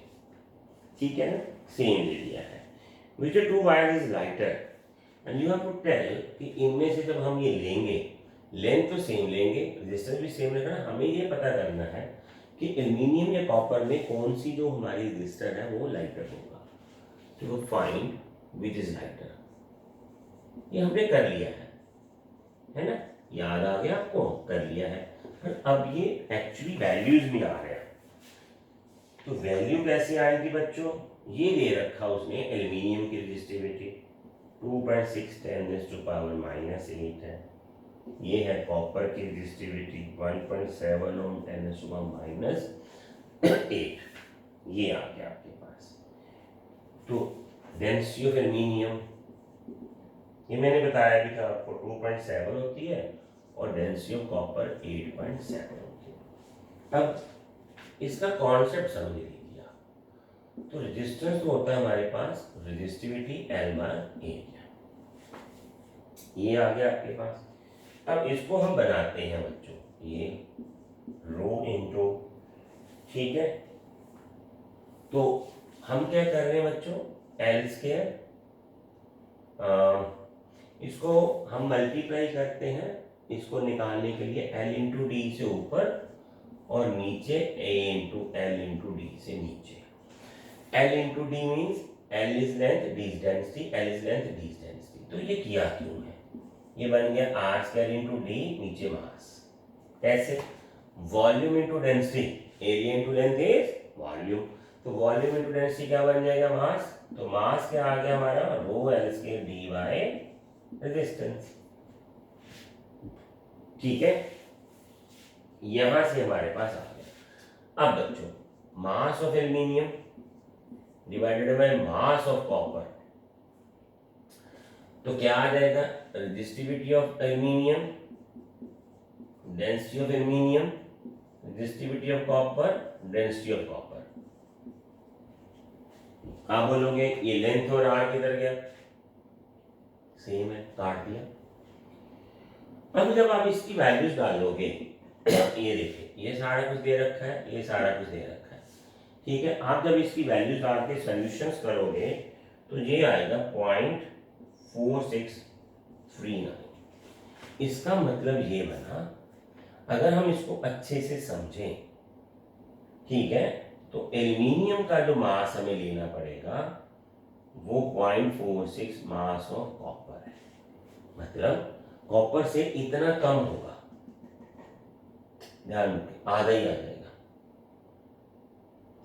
ठीक है ना, सेम ले लिया है. Which two wire is lighter and you have to tell कि इनमें से जब हम ये लेंगे, लेंथ तो सेम लेंगे, रेजिस्टेंस भी सेम लेगा ना. हमें ये पता करना है कि एल्यूमिनियम या कॉपर में कौन सी जो हमारी रेजिस्टर है वो लाइटर होगा. तो फाइंड विच इज लाइटर. ये हमने कर लिया है ना, याद आ गया आपको, कर लिया है. पर अब ये एक्चुअली वैल्यूज में आ रहे हैं. तो वैल्यू कैसे आएगी बच्चों, ये दे रखा उसने एल्यूमिनियम की रेजिस्टिविटी 2.6 10⁻⁻8 है. ये है कॉपर की रेजिस्टिविटी 1.7 ओम 10⁻⁻8. ये आ गया आपके पास. तो डेंसिटी ऑफ एल्यूमिनियम ये मैंने बताया भी था आपको 2.7 होती है और डेंसिटी ऑफ कॉपर 8.7 होती है. अब इसका कॉन्सेप्ट समझ लीजिए आप. तो रेजिस्टेंस तो होता है हमारे पास रेजिस्टिविटी L/A. ये आ गया आपके पास. अब इसको हम बनाते हैं बच्चों, ये रो इंटू, ठीक है. तो हम क्या कर रहे हैं बच्चों, L², इसको हम मल्टीप्लाई करते हैं. इसको निकालने के लिए L इंटू डी से ऊपर और नीचे A into L into D से नीचे. L into D means L is length, D is density, L is length, D is density. तो ये किया क्यों है, ये बन गया R² इंटू डी, नीचे मास. कैसे, volume into density, area into length is volume. तो वॉल्यूम इंटू डेंसिटी क्या बन जाएगा, मास. तो मास क्या आ गया हमारा, रो L² डी बाय रेजिस्टेंस. ठीक है, यहां से हमारे पास आ गया. अब बच्चों mass of aluminium divided by mass of copper, तो क्या आ जाएगा, resistivity of aluminium, density of aluminium, resistivity of copper, density of copper. आप बोलोगे ये लेंथ और आर किधर गया, सेम है, काट दिया. अब जब आप इसकी वैल्यूज डालोगे, ये देखिए ये सारा कुछ दे रखा है, ये सारा कुछ दे रखा है, ठीक है. आप जब इसकी वैल्यूज डाल के सॉल्यूशंस करोगे तो ये आएगा 0.4639. इसका मतलब ये बना, अगर हम इसको अच्छे से समझें, ठीक है, तो एल्यूमिनियम का जो मास हमें लेना पड़ेगा वो 0.46 मास ऑफ कॉपर है. मतलब कॉपर से इतना कम होगा, ध्यान रखें, आधा ही आ जाएगा.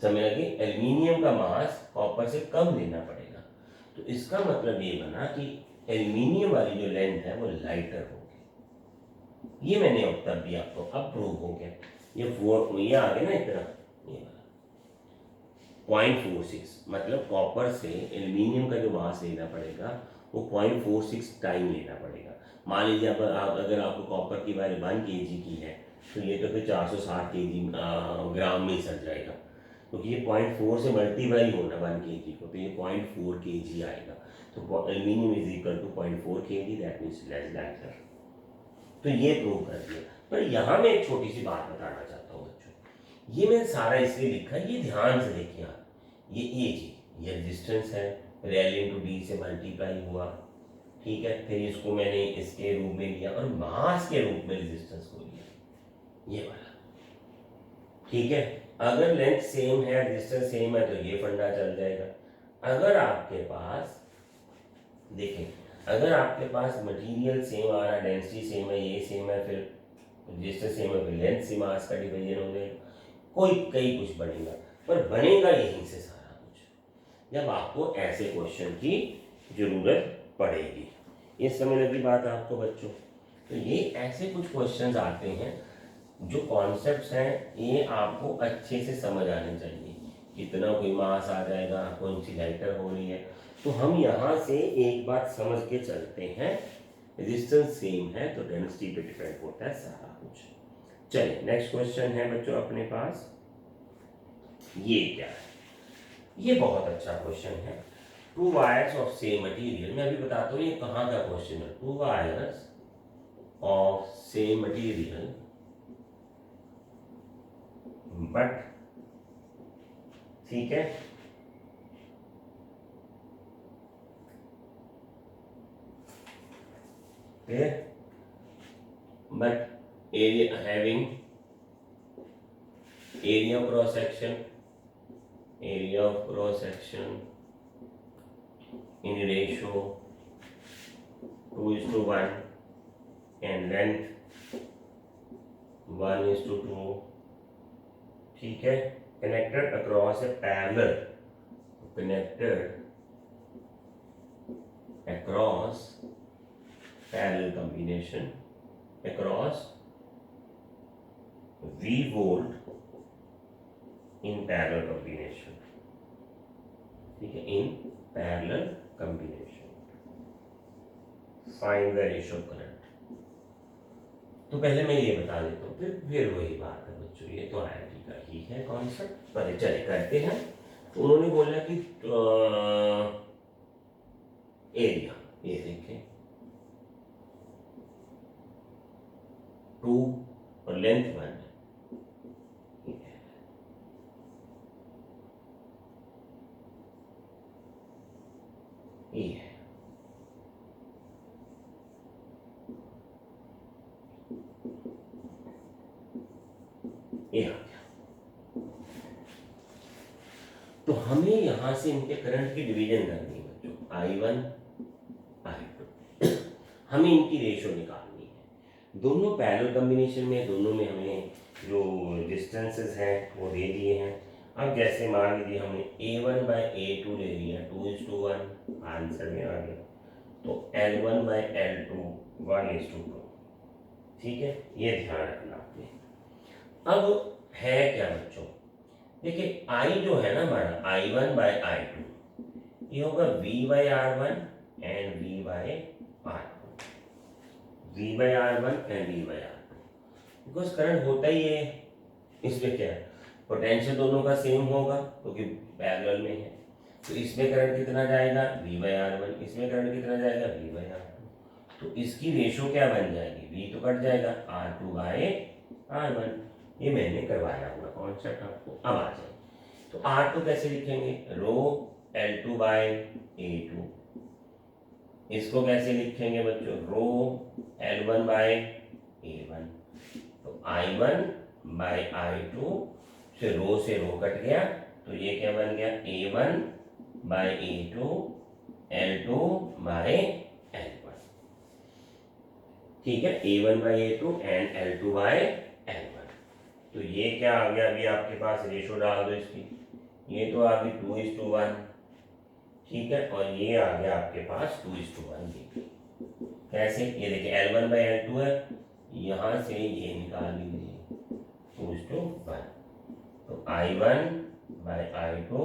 समझ लगी, एल्यूमिनियम का मास कॉपर से कम लेना पड़ेगा. तो इसका मतलब ये बना कि एल्यूमिनियम वाली जो लेंथ है वो लाइटर होगी. ये मैंने अब तब भी आपको अब प्रूव हो गया. ये आ गया ना इतना, ये वाला 0.46, मतलब कॉपर से एल्यूमिनियम का जो मास लेना पड़ेगा वो 0.46 टाइम लेना पड़ेगा. मान लीजिए अगर आपको कॉपर की वैल्यू 1 kg की है तो ये तो फिर 460 kg ग्राम में ही सर जाएगा, क्योंकि ये 0.4 से मल्टीप्लाई होना 1 kg को, तो ये 0.4 kg आएगा. तो aluminium is equal to 0.4 kg, that means less lighter. तो ये प्रूव कर दिया. पर यहाँ मैं एक छोटी सी बात बताना चाहता हूँ बच्चों. ये मैंने सारा इसलिए लिखा है, ये ध्यान से देखिए आप. ये ये रेजिस्टेंस है, L इंटू डी से मल्टीप्लाई हुआ, ठीक है. फिर इसको मैंने इसके रूप में लिया और मास के रूप में रेजिस्टेंस को लिया, ये वाला, ठीक है. अगर लेंथ सेम है, रेजिस्टेंस सेम है, तो ये फंडा चल जाएगा. अगर आपके पास देखें, अगर आपके पास मटेरियल सेम आ रहा है, डेंसिटी सेम है, ये सेम है, फिर रेजिस्टेंस सेम है, फिर लेंथ से मास का डिवीजन हो जाएगा, कई कुछ बनेगा. पर बनेगा यहीं से सारा कुछ, जब आपको ऐसे क्वेश्चन की जरूरत पड़ेगी. ये समझ लगी बात आपको बच्चों. तो ये ऐसे कुछ क्वेश्चंस आते हैं, जो कॉन्सेप्ट्स हैं ये आपको अच्छे से समझ आने चाहिए. कितना कोई मास आ जाएगा, कौन सी लाइटर हो रही है. तो हम यहाँ से एक बात समझ के चलते हैं, रेजिस्टेंस सेम है तो डेंसिटी पे डिपेंड होता है सारा कुछ। चलिए नेक्स्ट क्वेश्चन है बच्चों अपने पास, ये क्या है, ये बहुत अच्छा क्वेश्चन है। To wires of same material, मैं अभी बताता हूँ ये कहाँ का क्वेश्चन है। To wires of same material but, ठीक है, but area having area of cross section in ratio 2:1 and length 1:2, ठीक है, connected across a parallel, combination across V volt in parallel combination, ठीक है, in parallel combination, find the ratio of current। तो पहले मैं ये बता देता हूँ, फिर वही बात है बच्चों, ये तो IIT का ही है कॉन्सेप्ट, पहले चले करते हैं। तो उन्होंने बोला कि एरिया, ये देखें 2 और लेंथ 1, ये है, ये आ गया। तो हमें यहां से इनके करंट की डिवीजन करनी है बच्चों, I1 I2 हमें इनकी रेशियो निकालनी है। दोनों पैरेलल कॉम्बिनेशन में, दोनों में हमें जो डिस्टेंसेस हैं वो दे दिए हैं। अब जैसे मान लीजिए हमने A1/A2 ले लिया 2:1, आंसर में आ गया, तो L1/L2 1:2, ठीक है, ये ध्यान रखना आपने। अब है क्या बच्चों, देखिए I जो है ना हमारा I1/I2, ये होगा V/R1 and V/R2, V/R1 and V/R2, because current होता ही है इसमें, क्या है, पोटेंशियल दोनों का सेम होगा क्योंकि पैरेलल में है। तो इसमें करंट कितना जाएगा V/R1, इसमें करंट कितना जाएगा V/R2, तो इसकी रेशो क्या बन जाएगी, V तो कट जाएगा, R2/R1। ये मैंने करवाया हुआ कॉन्सेप्ट आपको। अब आ जाए तो R2 कैसे लिखेंगे, रो L2/A2, इसको कैसे लिखेंगे बच्चों, रो L1/A1। तो I1/I2 से रो कट गया, तो ये क्या बन गया, A1/A2 L2/L1, ठीक है, A1/A2 एंड L2/L1। तो ये क्या आ गया, अभी आपके पास रेशो डाल दो इसकी, ये तो आ गई 2:1, ठीक है, और ये आ गया आपके पास 2:1। कैसे, ये देखिए L1/L2 है, यहां से ये निकाल लीजिए 2:1, तो I1/I2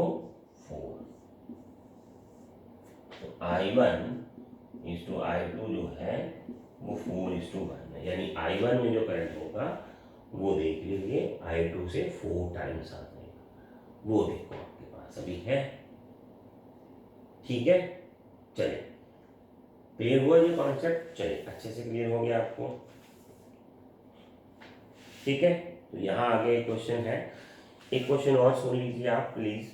4, तो I1:I2 जो है वो 4:1 है, यानी I1 में जो करंट होगा वो देख लीजिए I2 से 4 टाइम्स आ जाएगा, वो देखो आपके पास अभी है, ठीक है। चलिए क्लियर हुआ ये कॉन्सेप्ट, चलिए अच्छे से क्लियर हो गया आपको, ठीक है। तो यहाँ आगे एक क्वेश्चन है, एक क्वेश्चन और सुन लीजिए आप प्लीज।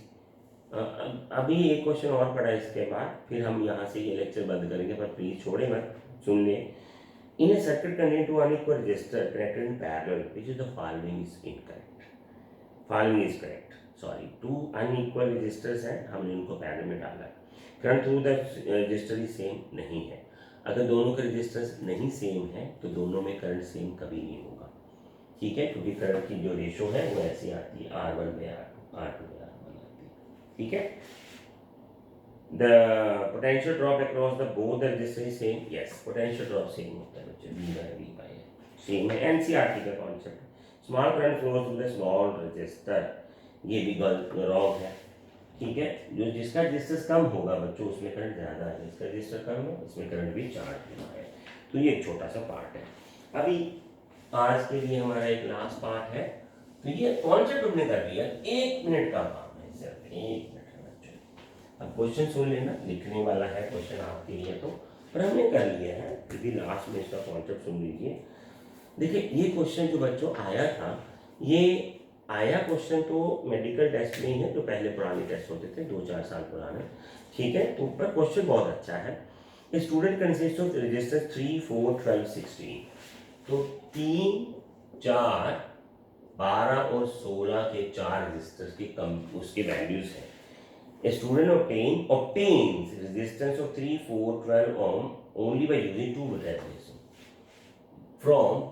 अभी एक क्वेश्चन और पढ़ा, इसके बाद फिर हम यहाँ से ये लेक्चर बंद करेंगे, पर प्लीज छोड़े मत, सुन ले। In a circuit containing two unequal resistors connected in parallel, which is the following is incorrect. Following is correct. Sorry, two unequal resistors हैं, हमने उनको पैरेलल में डाला है। Current through the register he same नहीं है। अगर दोनों के रजिस्टर्स नहीं सेम है तो दोनों में करंट सेम कभी नहीं होगा, ठीक है, क्योंकि करंट की जो रेशो है वो ऐसी आती है R1/R2, R2/R1 आती है, ठीक है। The potential drop across the both the resistors is same, yes, potential drop same होता है बच्चे, V/V/N सेम है, NCERT का concept. Small current flows through the small register, ये भी गलत रॉन्ग है, ठीक है। जो जिसका रेजिस्टेंस कम होगा बच्चों उसमें करंट ज़्यादा है, जिसका रेजिस्टर कम है उसमें करंट भी चार्ज होगा है। तो ये एक छोटा सा पार्ट है। अभी आज के लिए हमारा एक लास्ट पार्ट है, तो ये कॉन्सेप्ट हमने कर लिया, 1 मिनट का काम है, सिर्फ 1 मिनट है बच्चों। अब क्वेश्चन सुन लेना, लिखने वाला है क्वेश्चन आपके लिए तो, पर हमने कर लिया है, फिर भी लास्ट में इसका कॉन्सेप्ट सुन लीजिए। देखिए ये क्वेश्चन जो बच्चों आया था, ये आया क्वेश्चन तो मेडिकल टेस्ट में ही है, जो पहले पुराने टेस्ट होते थे 2-4 साल पुराने, ठीक है। तो पर क्वेश्चन बहुत अच्छा है। Student consist of register 3, 4, 12, 16। तो 3, 4, 12 और 16 के 4 रजिस्टर्स की उसके वैल्यूज हैं। A student obtains resistance of 3, 4, 12 ohm only by using 2 resistors from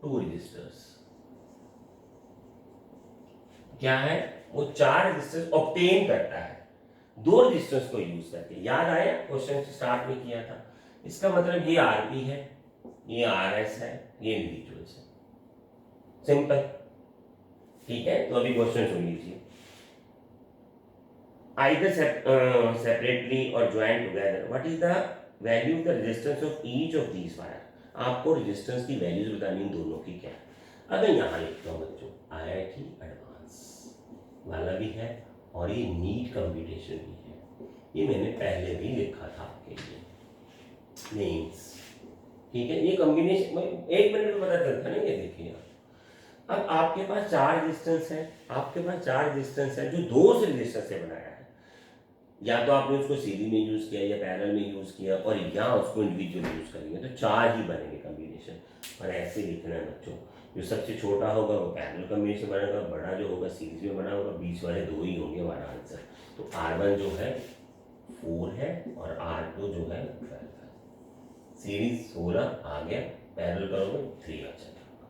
2 resistors। क्या है, वो 4 रेजिस्टेंस ऑब्टेन करता है 2 रेजिस्टेंस को यूज करके। याद आया, क्वेश्चन स्टार्ट में किया था। इसका मतलब ये आरपी है, ये आरएस है, ये इंडिविजुअल्स है, सिंपल, ठीक है। तो अभी क्वेश्चन सुन लीजिए। Either separately or joined together, what is the value of the resistance of each of these wire? आपको रेजिस्टेंस की वैल्यूज बतानी है दोनों की क्या है। अगर यहाँ लिखता हूँ बच्चों, IIT एडवांस वाला भी है और ये नीट कंप्यूटेशन भी है, ये मैंने पहले भी लिखा था आपके लिए मेंस, ठीक है। ये कॉम्बिनेशन 1 मिनट में पता चलता है ना, ये देखिए अब आपके पास 4 रेजिस्टेंस है, आपके पास 4 रेजिस्टेंस है जो 2 से रेजिस्टेंस से बनाया है। या तो आपने उसको सीधी में यूज किया या पैरेलल में यूज किया, और या उसको इंडिविजुअल यूज करेंगे, तो 4 ही बनेंगे कॉम्बिनेशन। और ऐसे लिखना है बच्चों, जो सबसे छोटा होगा वो पैरेलल कॉम्बिनेशन बनेगा, बड़ा जो होगा सीरीज में बना होगा, बीच वाले 2 ही होंगे हमारा आंसर। तो R1 जो है 4 है और R2 जो है 12 है। सीरीज 16 आ गया, पैरेलल करोगे 3 आ जाएगा।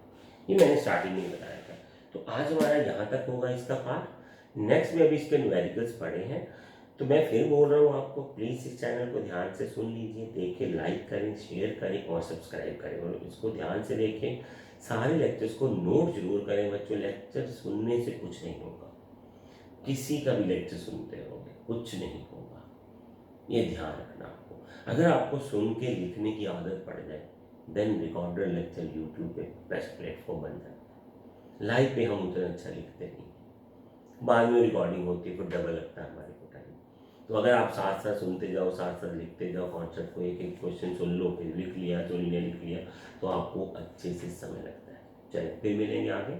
ये मैंने स्टार्टिंग में बताया था। तो आज हमारा यहाँ तक होगा इसका पार्ट। नेक्स्ट में अभी इसके न्यूमेरिकल्स पढ़े हैं, तो मैं फिर बोल रहा हूँ आपको, प्लीज़ इस चैनल को ध्यान से सुन लीजिए, देखिए, लाइक करें, शेयर करें और सब्सक्राइब करें, और इसको ध्यान से देखें। सारे लेक्चर्स को नोट जरूर करें बच्चों। लेक्चर सुनने से कुछ नहीं होगा, किसी का भी लेक्चर सुनते रहोगे कुछ नहीं होगा, ये ध्यान रखना आपको। अगर आपको सुन के लिखने की आदत पड़ जाए, देन रिकॉर्डेड लेक्चर यूट्यूब पे बेस्ट प्लेटफॉर्म बन जाता है। लाइव पे हम उतना अच्छा लिखते नहीं, बाद में रिकॉर्डिंग होती है, फिर डबल लगता है हमारे को टाइम। तो अगर आप साथ साथ सुनते जाओ, साथ साथ लिखते जाओ, कॉन्सेप्ट को एक एक क्वेश्चन सुन लो, फिर लिख लिया, तो लिख लिया, तो आपको अच्छे से समय लगता है। चलिए फिर मिलेंगे आगे।